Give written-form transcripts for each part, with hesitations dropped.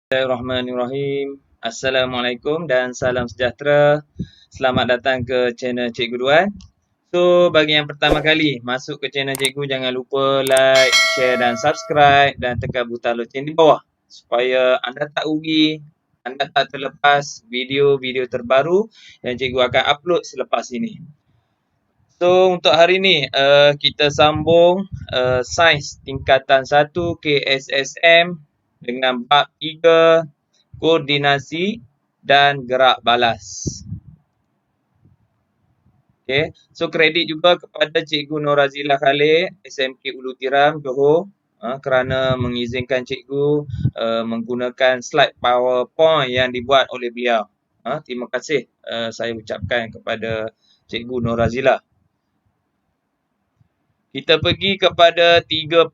Bismillahirrahmanirrahim. Assalamualaikum dan salam sejahtera. Selamat datang ke channel Cikgu Duan. So, bagi yang pertama kali masuk ke channel Cikgu, jangan lupa like, share dan subscribe dan tekan butang loceng di bawah supaya anda tak rugi, anda tak terlepas video-video terbaru yang Cikgu akan upload selepas ini. So, untuk hari ini kita sambung sains tingkatan 1 KSSM dengan bab 3 koordinasi dan gerak balas. Okay. So kredit juga kepada Cikgu Norazila Khalid, SMK Ulu Tiram, Johor, kerana mengizinkan Cikgu menggunakan slide PowerPoint yang dibuat oleh beliau. Terima kasih saya ucapkan kepada Cikgu Norazila. Kita pergi kepada 3.1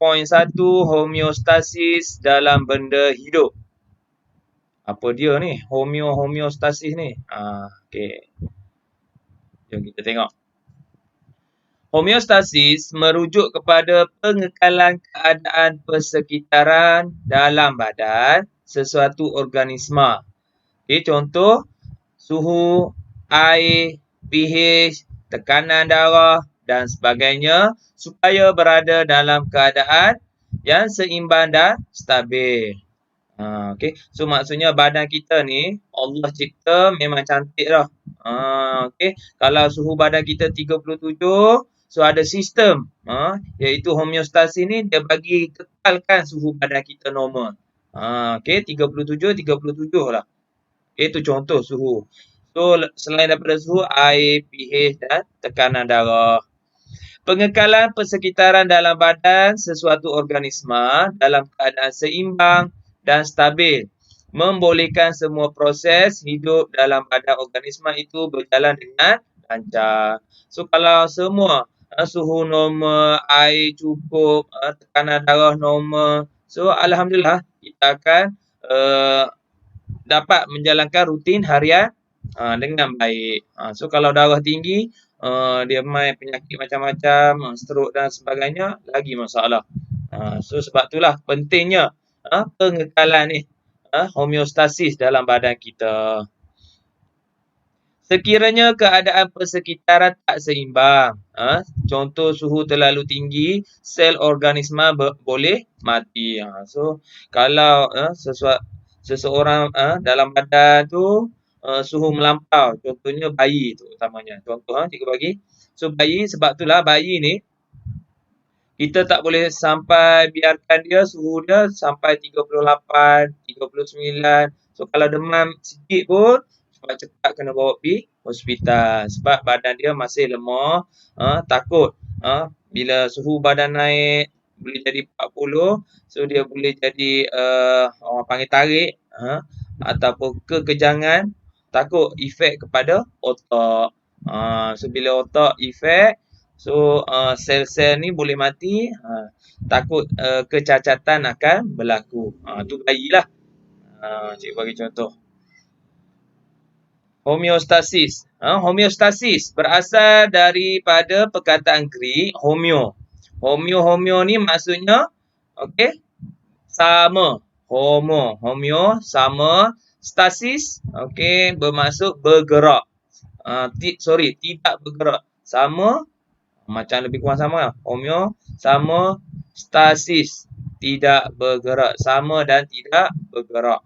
homeostasis dalam benda hidup. Apa dia ni? Homeostasis ni. Okey. Jom kita tengok. Homeostasis merujuk kepada pengekalan keadaan persekitaran dalam badan sesuatu organisma. Okey, contoh suhu, air, pH, tekanan darah dan sebagainya supaya berada dalam keadaan yang seimbang dan stabil. Okay. So maksudnya badan kita ni Allah cipta memang cantik dah. Okay. Kalau suhu badan kita 37, so ada sistem iaitu homeostasis ni dia bagi kekalkan suhu badan kita normal. Okay. 37 lah. Okay. Itu contoh suhu. So selain daripada suhu, air, pH dan tekanan darah. Pengekalan persekitaran dalam badan sesuatu organisma dalam keadaan seimbang dan stabil membolehkan semua proses hidup dalam badan organisma itu berjalan dengan lancar. So kalau semua suhu normal, air cukup, tekanan darah normal, so alhamdulillah kita akan dapat menjalankan rutin harian dengan baik. So kalau darah tinggi, dia main penyakit macam-macam, stroke dan sebagainya, lagi masalah. So sebab itulah pentingnya pengekalan ni, homeostasis dalam badan kita. Sekiranya keadaan persekitaran tak seimbang, contoh suhu terlalu tinggi, sel organisma boleh mati. So kalau seseorang dalam badan tu suhu melampau, contohnya bayi tu utamanya. Contoh cikgu bagi. So bayi, sebab itulah bayi ni kita tak boleh sampai biarkan dia suhu dia sampai 38, 39. So kalau demam sikit pun cepat-cepat kena bawa pergi hospital sebab badan dia masih lemah, takut bila suhu badan naik boleh jadi 40, so dia boleh jadi orang panggil tarik ataupun kekejangan, takut efek kepada otak. So bila otak efek, so sel-sel ni boleh mati, takut kecacatan akan berlaku. Tu bayilah. Cikgu bagi contoh. Homeostasis. Homeostasis berasal daripada perkataan Greek homeo. Homeo ni maksudnya okey, sama. Homeo sama. Stasis okey, bermaksud bergerak. Tidak bergerak. Sama macam lebih kurang sama lah. Homeo sama, stasis tidak bergerak, sama dan tidak bergerak.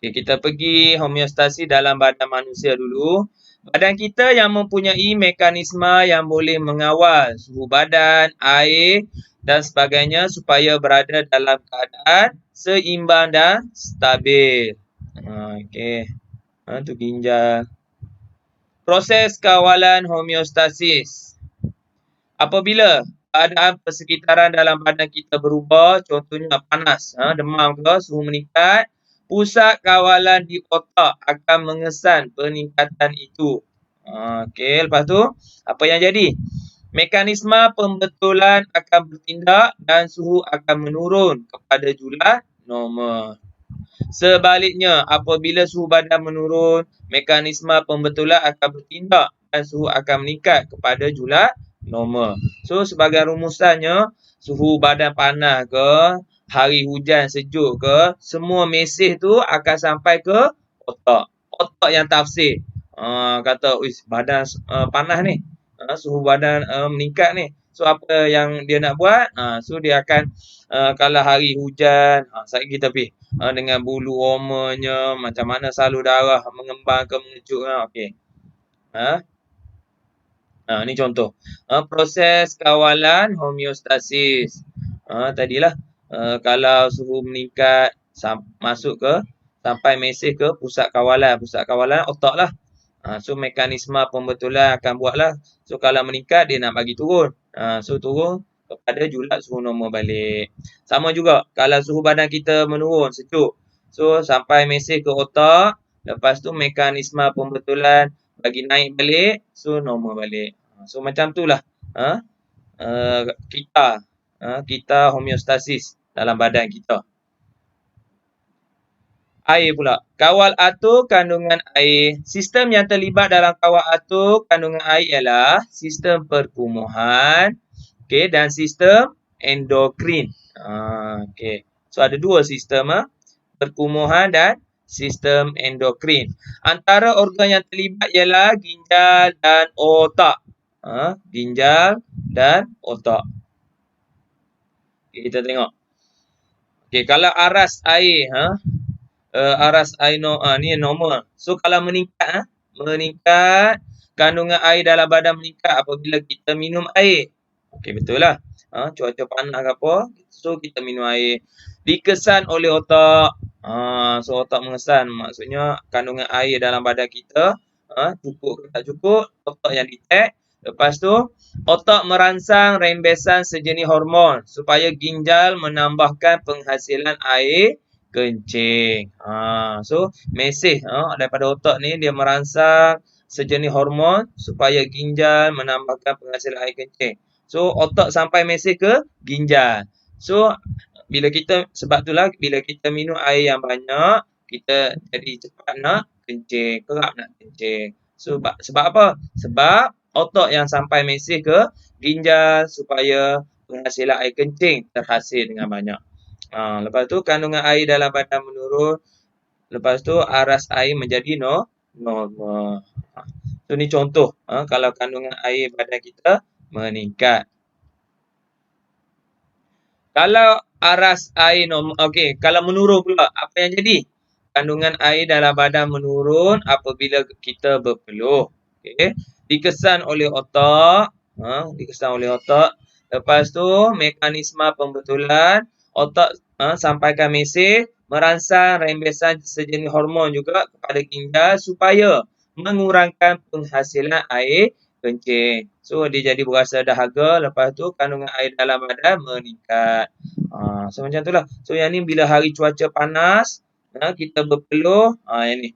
Okay, kita pergi homeostasis dalam badan manusia dulu. Badan kita yang mempunyai mekanisme yang boleh mengawal suhu badan, air dan sebagainya supaya berada dalam keadaan seimbang dan stabil. Okey. Tu ginjal. Proses kawalan homeostasis. Apabila keadaan persekitaran dalam badan kita berubah, contohnya panas, demam ke, suhu meningkat, pusat kawalan di otak akan mengesan peningkatan itu. Okey, lepas tu apa yang jadi? Mekanisme pembetulan akan bertindak dan suhu akan menurun kepada jumlah normal. Sebaliknya, apabila suhu badan menurun, mekanisme pembetulan akan bertindak dan suhu akan meningkat kepada jumlah normal. So, sebagai rumusannya, suhu badan panas ke, hari hujan sejuk ke, semua mesej tu akan sampai ke otak. Otak yang tafsir. Kata, "Uish, badan panas ni. Suhu badan meningkat ni." So, apa yang dia nak buat? So, dia akan kalau hari hujan, sekejap kita pergi. Dengan bulu romanya, macam mana salur darah mengembang ke mengejuk. Okey. Ni contoh. Proses kawalan homeostasis. Tadilah, kalau suhu meningkat masuk ke sampai mesej ke pusat kawalan. Pusat kawalan otak lah. So mekanisme pembetulan akan buatlah. So kalau meningkat dia nak bagi turun. So turun kepada julat suhu normal balik. Sama juga kalau suhu badan kita menurun sejuk. So sampai mesej ke otak. Lepas tu mekanisme pembetulan bagi naik balik. So normal balik. So macam tu lah. Kita homeostasis dalam badan kita. Air pula. Kawal atur kandungan air. Sistem yang terlibat dalam kawal atur kandungan air ialah sistem perkumuhan, dan sistem endokrin. So ada dua sistem, perkumuhan dan sistem endokrin. Antara organ yang terlibat ialah ginjal dan otak. Ginjal dan otak. Kita tengok. Kalau aras air, aras air ni normal. So kalau meningkat, kandungan air dalam badan meningkat apabila kita minum air. Betul lah. Cuaca panas ke apa, so kita minum air. Dikesan oleh otak. So otak mengesan, maksudnya kandungan air dalam badan kita cukup ke tak cukup, otak yang detect. Lepas tu otak merangsang rembesan sejenis hormon supaya ginjal menambahkan penghasilan air kencing. So mesej daripada otak ni dia merangsang sejenis hormon supaya ginjal menambahkan penghasilan air kencing. So otak sampai mesej ke ginjal. So sebab itulah bila kita minum air yang banyak, kita jadi cepat nak kencing, kerap nak kencing. So sebab apa? Sebab otak yang sampai mesej ke ginjal supaya penghasilan air kencing terhasil dengan banyak. Lepas tu kandungan air dalam badan menurun. Lepas tu aras air menjadi normal. So ni contoh kalau kandungan air badan kita meningkat. Kalau aras air normal, kalau menurun pula, apa yang jadi? Kandungan air dalam badan menurun apabila kita berpeluh. Dikesan oleh otak. Lepas tu mekanisme pembetulan otak sampaikan mesej merangsang rembesan sejenis hormon juga kepada ginjal supaya mengurangkan penghasilan air kencing. So dia jadi berasa dahaga, lepas tu kandungan air dalam badan meningkat. So macam itulah. So yang ni bila hari cuaca panas, kita berpeluh, yang ni.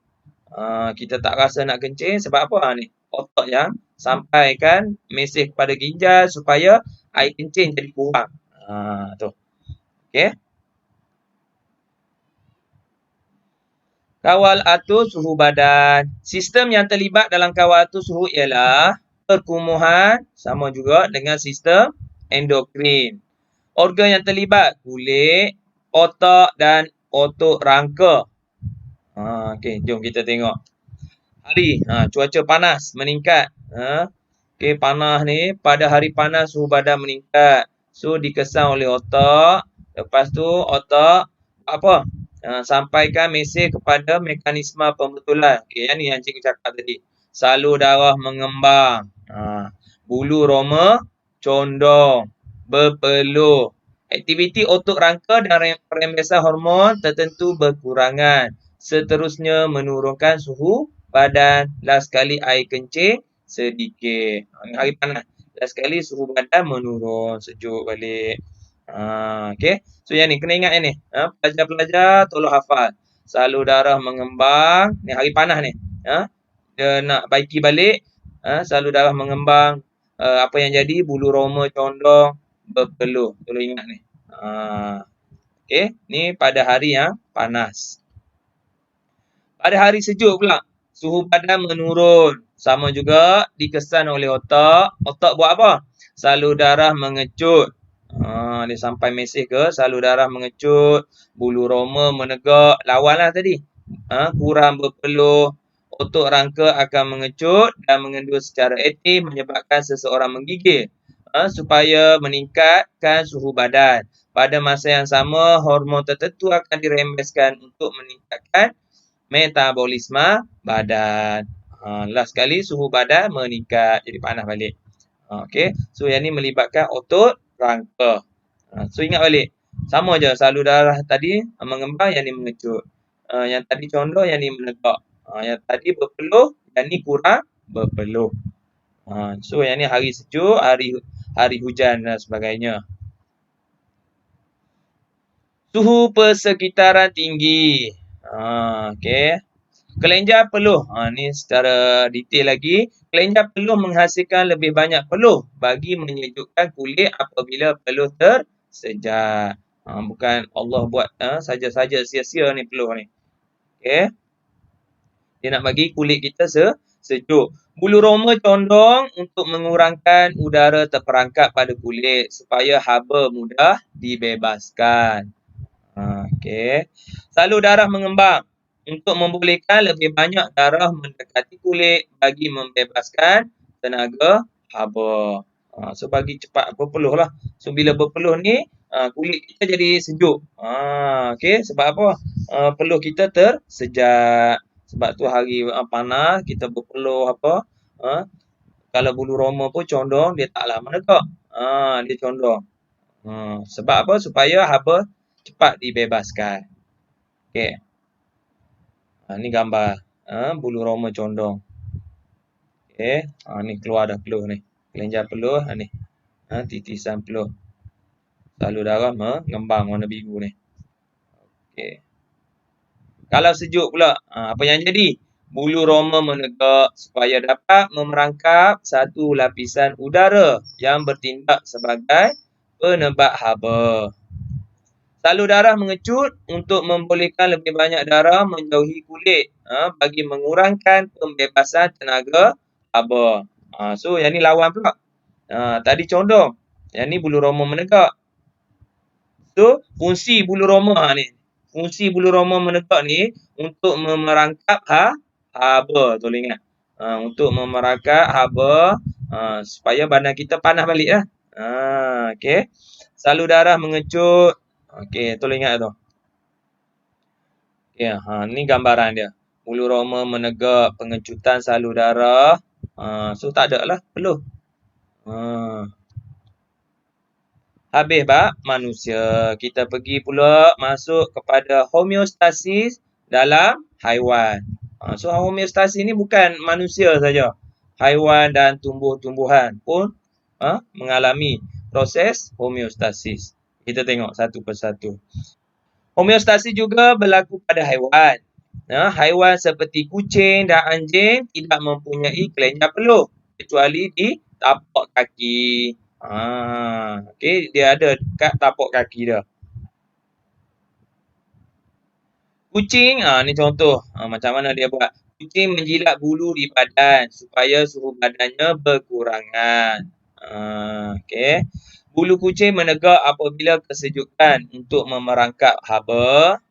Kita tak rasa nak kencing sebab apa ni? Otak yang sampaikan mesej kepada ginjal supaya air kencing jadi kurang. Tu. Okey. Kawal atur suhu badan. Sistem yang terlibat dalam kawal atur suhu ialah perkumuhan, sama juga dengan sistem endokrin. Organ yang terlibat, kulit, otak dan otot rangka. Jom kita tengok. Hari, cuaca panas meningkat. Panas ni, pada hari panas suhu badan meningkat. So dikesan oleh otak. Lepas tu otak apa? Sampaikan mesej kepada mekanisme pembetulan. Yang ni yang cikgu cakap tadi. Salur darah mengembang. Bulu roma condong. Berpeluh. Aktiviti otot rangka dan rembesan hormon tertentu berkurangan. Seterusnya menurunkan suhu badan. Last sekali air kencing sedikit. Hari panas. Last sekali suhu badan menurun. Sejuk balik. So yang ni kena ingat yang ni. Pelajar-pelajar tolong hafal. Salur darah mengembang. Ni hari panas ni. Dia nak baiki balik. Salur darah mengembang. Apa yang jadi? Bulu roma condong berpeluh. Tolong ingat ni. Ni pada hari yang panas. Pada hari sejuk pula, suhu badan menurun. sama juga dikesan oleh otak. Otak buat apa? Salur darah mengecut. Dia sampai mesej ke salur darah mengecut, bulu roma menegak, lawanlah tadi. Kurang berpeluh, otot rangka akan mengecut dan mengendus secara aktif menyebabkan seseorang menggigil. Supaya meningkatkan suhu badan. Pada masa yang sama, hormon tertentu akan dirembeskan untuk meningkatkan metabolisme badan. Last sekali suhu badan meningkat, jadi panas balik. Okey, so yang ni melibatkan otot rangka. So ingat balik, sama je salur darah tadi mengembang, yang ni mengecut. Yang tadi condor, yang ni menegak. Yang tadi berpeluh, yang ni kurang berpeluh. So yang ni hari sejuk, hari hujan dan sebagainya. Suhu persekitaran tinggi. Okey. Kelenjar peluh. Ni secara detail lagi. Kelenjar peluh menghasilkan lebih banyak peluh bagi menyejukkan kulit apabila peluh tersejat. Bukan Allah buat saja-saja sia-sia ni peluh ni. Okey. Dia nak bagi kulit kita sejuk. Bulu roma condong untuk mengurangkan udara terperangkap pada kulit supaya haba mudah dibebaskan. Okey. Salur darah mengembang untuk membolehkan lebih banyak darah mendekati kulit bagi membebaskan tenaga haba. So bagi cepat berpeluh lah. So bila berpeluh ni, kulit kita jadi sejuk. Okey, sebab apa? Peluh kita tersejat. Sebab tu hari panas, kita berpeluh apa. Kalau bulu roma pun condong, dia taklah menegak. Dia condong. Sebab apa? Supaya haba cepat dibebaskan. Okey. Ni gambar bulu roma condong. Okey. Ni keluar dah peluh ni. Kelenjar peluh ni. Titisan peluh. Salur darah mengembang warna biru ni. Okey. Kalau sejuk pula, apa yang jadi? Bulu roma menegak supaya dapat memerangkap satu lapisan udara yang bertindak sebagai penebak haba. Salur darah mengecut untuk membolehkan lebih banyak darah menjauhi kulit bagi mengurangkan pembebasan tenaga haba. So yang ni lawan pula. Tadi condong. Yang ni bulu roma menegak. So fungsi bulu roma ni. Fungsi bulu roma menegak ni untuk memerangkap haba. Tolong ingat. Untuk memerangkap haba supaya badan kita panas balik lah. Okey. Salur darah mengecut. Okey, tolong ingat tu. Okey, ni gambaran dia. Bulu roma menegak, pengecutan salur darah. So tak ada lah peluh. Habis bab manusia. Kita pergi pula masuk kepada homeostasis dalam haiwan. So homeostasis ni bukan manusia saja. Haiwan dan tumbuh-tumbuhan pun mengalami proses homeostasis. Kita tengok satu persatu. Homeostasis juga berlaku pada haiwan. Haiwan seperti kucing dan anjing tidak mempunyai kelenjar peluh kecuali di tapak kaki. Okey, dia ada kat tapak kaki dia. Kucing, ni contoh macam mana dia buat. Kucing menjilat bulu di badan supaya suhu badannya berkurangan. Okey. Bulu kucing menegak apabila kesejukan untuk memerangkap haba.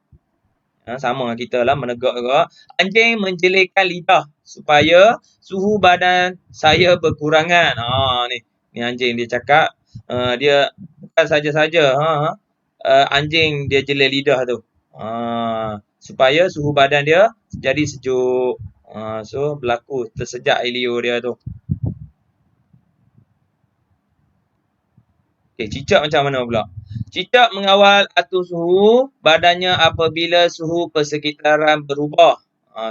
Sama kita lah menegak juga. Anjing menjelitkan lidah supaya suhu badan saya berkurangan. Ni anjing dia cakap. Dia bukan saja-saja anjing dia jelit lidah tu. Supaya suhu badan dia jadi sejuk. So berlaku tersejak air liur dia tu. Okey, cicak macam mana pula? Cicak mengawal atur suhu badannya apabila suhu persekitaran berubah.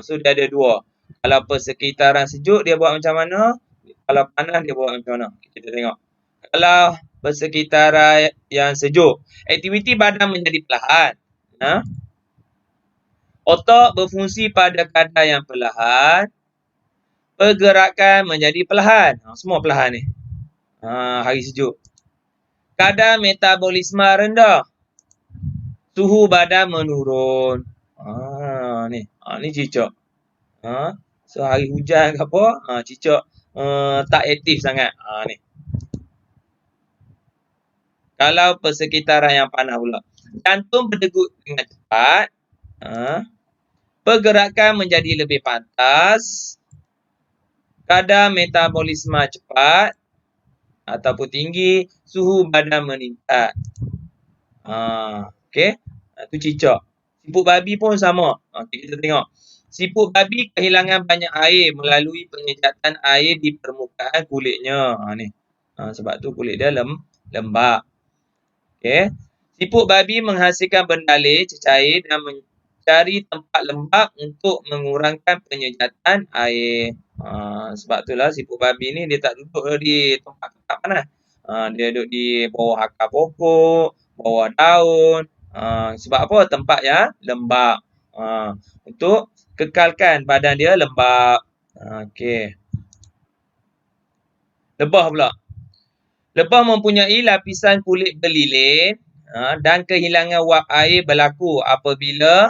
So dia ada dua. Kalau persekitaran sejuk dia buat macam mana? Kalau panas dia buat macam mana? Kita tengok. Kalau persekitaran yang sejuk, aktiviti badan menjadi perlahan. Otak berfungsi pada kadar yang perlahan. Pergerakan menjadi perlahan. Semua perlahan ni. Hari sejuk. Kadar metabolisme rendah. Suhu badan menurun. Ni cicak. So hari hujan ke apa, cicak tak aktif sangat. Ni. Kalau persekitaran yang panas pula. Jantung berdegup dengan cepat. Pergerakan menjadi lebih pantas. Kadar metabolisme cepat ataupun tinggi. Suhu badan meningkat. Okey. Itu cicak. Siput babi pun sama. Kita tengok. Siput babi kehilangan banyak air melalui penyejatan air di permukaan kulitnya. Ni. Sebab tu kulit dia lembab. Okey. Siput babi menghasilkan bendalih cecair dan mencari tempat lembab untuk mengurangkan penyejatan air. Sebab itulah siput babi ni dia tak duduk di tempat-tempat panas. Dia duduk di bawah akar pokok, bawah daun. Sebab apa? Tempat yang lembab. Untuk kekalkan badan dia lembab. Okey. Lebah pula. Lebah mempunyai lapisan kulit berlilin dan kehilangan wap air berlaku apabila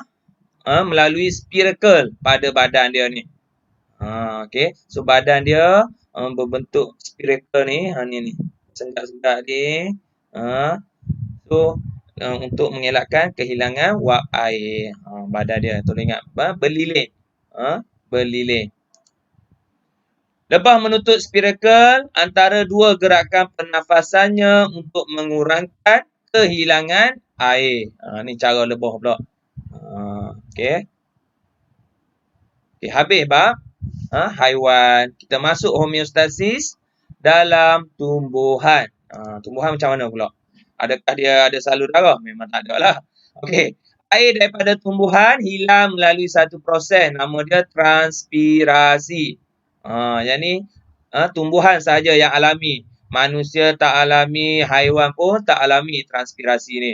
melalui spiracle pada badan dia ni. Okey. So badan dia berbentuk spiracle ni. Ni. Sendak-sendak ni. So untuk mengelakkan kehilangan wap air badan dia. Tolong ingat. Berlilin. Berlilin. Lebah menutup spiracle antara dua gerakan pernafasannya untuk mengurangkan kehilangan air. Ni cara lebah pula. Okey. Habis bab haiwan. Kita masuk homeostasis dalam tumbuhan. Tumbuhan macam mana pula? Adakah dia ada salur darah? Memang tak ada lah. Okey. Air daripada tumbuhan hilang melalui satu proses. Nama dia transpirasi. Yang ni tumbuhan sahaja yang alami. Manusia tak alami, haiwan pun tak alami transpirasi ni.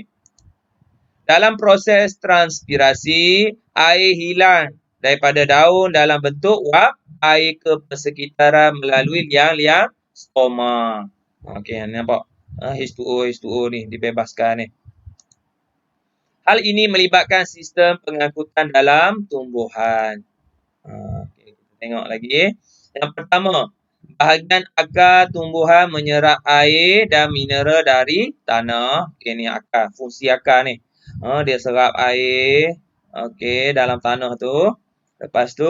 Dalam proses transpirasi, air hilang daripada daun dalam bentuk wap air ke persekitaran melalui liang-liang stoma. Okey, nampak? H2O ni dibebaskan ni. Hal ini melibatkan sistem pengangkutan dalam tumbuhan. Okay, kita tengok lagi. Yang pertama, bahagian akar tumbuhan menyerap air dan mineral dari tanah. Okey, ni akar, fungsi akar ni. Dia serap air dalam tanah tu. Lepas tu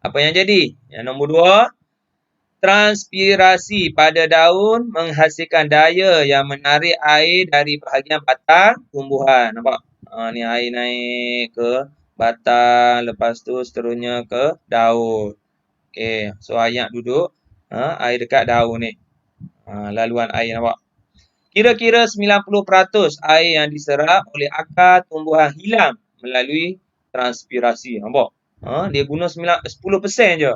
apa yang jadi? Yang nombor 2, transpirasi pada daun menghasilkan daya yang menarik air dari bahagian batang tumbuhan. Nampak? Ni air naik ke batang, lepas tu seterusnya ke daun. Okey, so ayat duduk air dekat daun ni. Laluan air nampak? Kira-kira 90% air yang diserap oleh akar tumbuhan hilang melalui transpirasi. Nampak? Dia guna 10% je.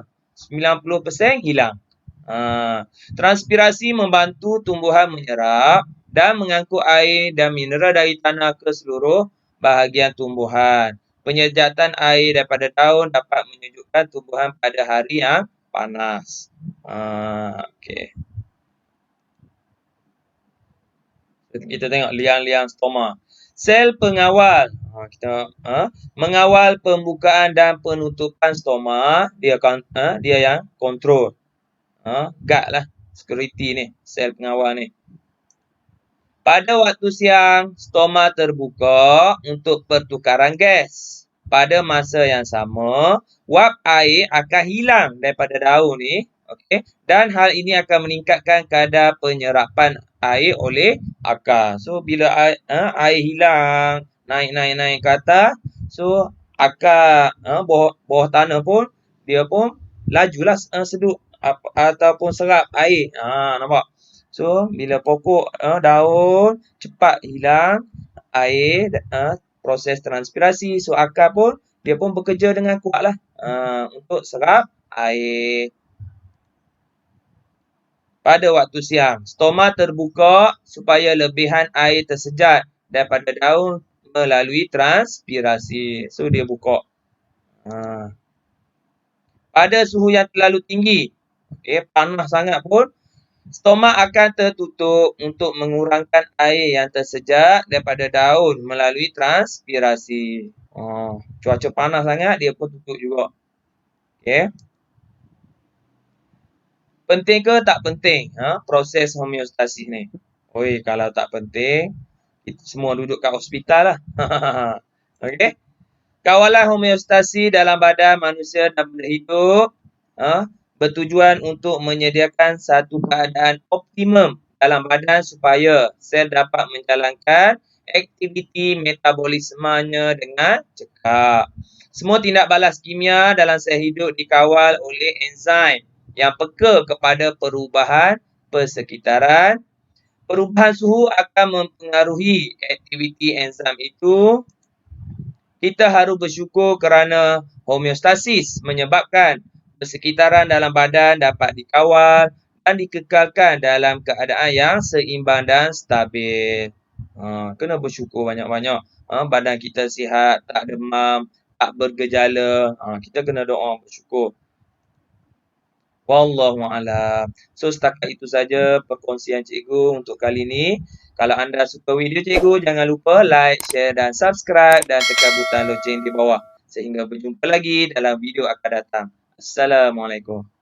90% hilang. Transpirasi membantu tumbuhan menyerap dan mengangkut air dan mineral dari tanah ke seluruh bahagian tumbuhan. Penyejatan air daripada daun dapat menyejukkan tumbuhan pada hari yang panas. Okey. Kita tengok liang-liang stoma. Sel pengawal. Kita mengawal pembukaan dan penutupan stoma. Dia yang kontrol. Guard lah. Security ni. Sel pengawal ni. Pada waktu siang, stoma terbuka untuk pertukaran gas. Pada masa yang sama, wap air akan hilang daripada daun ni. Okey. Dan hal ini akan meningkatkan kadar penyerapan air oleh akar. So, bila air hilang, naik ke atas, so akar bawah tanah pun, dia pun lajulah sedut ataupun serap air. Nampak? So, bila pokok daun cepat hilang air, proses transpirasi. So, akar pun, dia pun bekerja dengan kuatlah untuk serap air. Pada waktu siang, stoma terbuka supaya lebihan air tersejat daripada daun melalui transpirasi. So, dia buka. Pada suhu yang terlalu tinggi, panas sangat pun, stoma akan tertutup untuk mengurangkan air yang tersejat daripada daun melalui transpirasi. Cuaca panas sangat, dia pun tutup juga. Okey. Penting ke tak penting proses homeostasis ni? Oi, kalau tak penting, kita semua duduk kat hospital lah. Okey. Kawalan homeostasi dalam badan manusia dan benda hidup bertujuan untuk menyediakan satu keadaan optimum dalam badan supaya sel dapat menjalankan aktiviti metabolismenya dengan cekap. Semua tindak balas kimia dalam sel hidup dikawal oleh enzim yang peka kepada perubahan persekitaran. Perubahan suhu akan mempengaruhi aktiviti enzim itu. Kita harus bersyukur kerana homeostasis menyebabkan persekitaran dalam badan dapat dikawal dan dikekalkan dalam keadaan yang seimbang dan stabil. Kena bersyukur banyak-banyak. Badan kita sihat, tak demam, tak bergejala. Kita kena doa bersyukur. Wallahualam. So, setakat itu saja perkongsian cikgu untuk kali ini. Kalau anda suka video cikgu, jangan lupa like, share dan subscribe dan tekan butang loceng di bawah. Sehingga berjumpa lagi dalam video akan datang. Assalamualaikum.